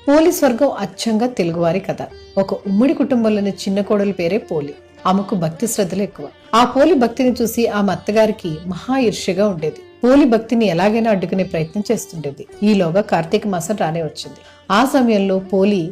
పోలి స్వర్గం అచ్చంగా తెలుగువారి కథ. ఒక ఉమ్మడి కుటుంబంలోని చిన్న కోడలి పేరే పోలి. ఆమెకు భక్తి శ్రద్ధలు ఎక్కువ. ఆ పోలి భక్తిని చూసి ఆమె అత్తగారికి మహా ఈర్ష్యగా ఉండేది. పోలి భక్తిని ఎలాగైనా అడ్డుకునే ప్రయత్నం చేస్తుండేది. ఈలోగా కార్తీక మాసం రానే వచ్చింది. ఆ సమయంలో పోలి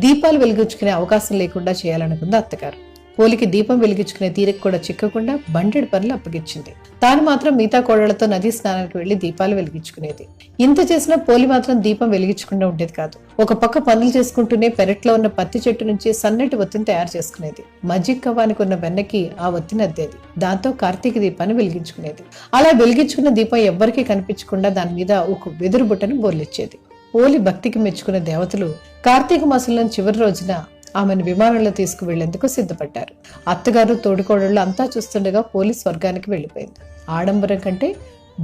దీపాలు వెలిగించుకునే అవకాశం లేకుండా చేయాలనుకుంది అత్తగారు. పోలికి దీపం వెలిగించుకునే తీరిక కూడా చిక్కకుండా బండెడు పనులు అప్పగించింది. తాను మాత్రం మిగతా కోడళ్లతో నదీ స్నానానికి వెళ్లి దీపాలు వెలిగించుకునేది. ఇంత చేసినా పోలి మాత్రం దీపం వెలిగించకుండా ఉండేది కాదు. ఒక పక్క పనులు చేసుకుంటూనే పెరట్లో ఉన్న పత్తి చెట్టు నుంచి సన్నటి ఒత్తిని తయారు చేసుకునేది. మజ్జిగ కవ్వానికి ఉన్న వెన్నకి ఆ ఒత్తిని అద్దేది. దాంతో కార్తీక దీపాన్ని వెలిగించుకునేది. అలా వెలిగించుకున్న దీపం ఎవ్వరికీ కనిపించకుండా దాని మీద ఒక వెదురు బుట్టను బోర్లిచ్చేది. పోలి భక్తికి మెచ్చుకున్న దేవతలు కార్తీక మాసంలో చివరి రోజున ఆమెను విమానంలో తీసుకువెళ్లేందుకు సిద్ధపడ్డారు. అత్తగారు తోడుకోడళ్లు అంతా చూస్తుండగా పోలి స్వర్గానికి వెళ్లిపోయింది. ఆడంబరం కంటే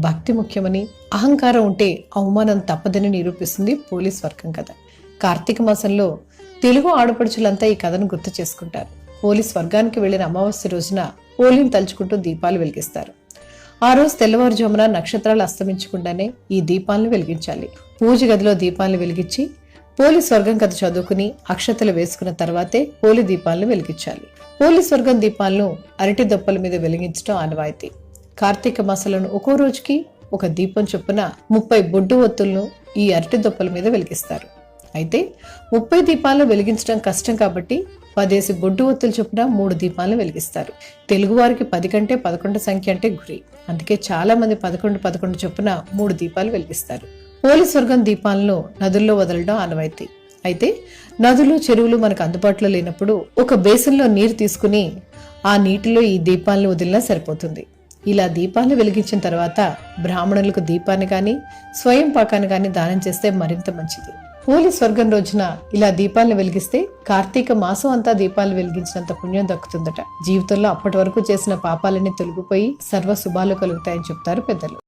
భక్తి ముఖ్యమని, అహంకారం ఉంటే అవమానం తప్పదని నిరూపిస్తుంది పోలి స్వర్గం కథ. కార్తీక మాసంలో తెలుగు ఆడపడుచులంతా ఈ కథను గుర్తు చేసుకుంటారు. పోలి స్వర్గానికి వెళ్లిన అమావాస్య రోజున పోలిని తలుచుకుంటూ దీపాలు వెలిగిస్తారు. ఆ రోజు తెల్లవారుజామున నక్షత్రాలు అస్తమించకుండానే ఈ దీపాలను వెలిగించాలి. పూజ గదిలో దీపాలను వెలిగించి పోలి స్వర్గం కథ చదువుకుని అక్షతలు వేసుకున్న తర్వాతే పోలి దీపాలను వెలిగించాలి. పోలి స్వర్గం దీపాలను అరటి దొప్పల మీద వెలిగించడం ఆనవాయితీ. కార్తీక మాసంలోను ఒక్కో రోజుకి ఒక దీపం చొప్పున 30 బొడ్డు ఒత్తులను ఈ అరటి దొప్పల మీద వెలిగిస్తారు. అయితే 30 దీపాలను వెలిగించడం కష్టం కాబట్టి 10 బొడ్డు ఒత్తులు చొప్పున 3 దీపాలను వెలిగిస్తారు. తెలుగువారికి 10 కంటే 11 సంఖ్య అంటే గురి. అందుకే చాలా మంది 11 చొప్పున 3 దీపాలు వెలిగిస్తారు. పోలి స్వర్గం దీపాలను నదుల్లో వదలడం ఆనవాయితీ. అయితే నదులు, చెరువులు మనకు అందుబాటులో లేనప్పుడు ఒక బేసిన్లో నీరు తీసుకుని ఆ నీటిలో ఈ దీపాలను వదిలినా సరిపోతుంది. ఇలా దీపాలను వెలిగించిన తర్వాత బ్రాహ్మణులకు దీపాన్ని గాని స్వయం పాకాన్ని గాని దానం చేస్తే మరింత మంచిది. పోలి స్వర్గం రోజున ఇలా దీపాలను వెలిగిస్తే కార్తీక మాసం అంతా దీపాలు వెలిగించినంత పుణ్యం దక్కుతుందట. జీవితంలో అప్పటి వరకు చేసిన పాపాలన్నీ తొలగిపోయి సర్వ శుభాలు కలుగుతాయని చెప్తారు పెద్దలు.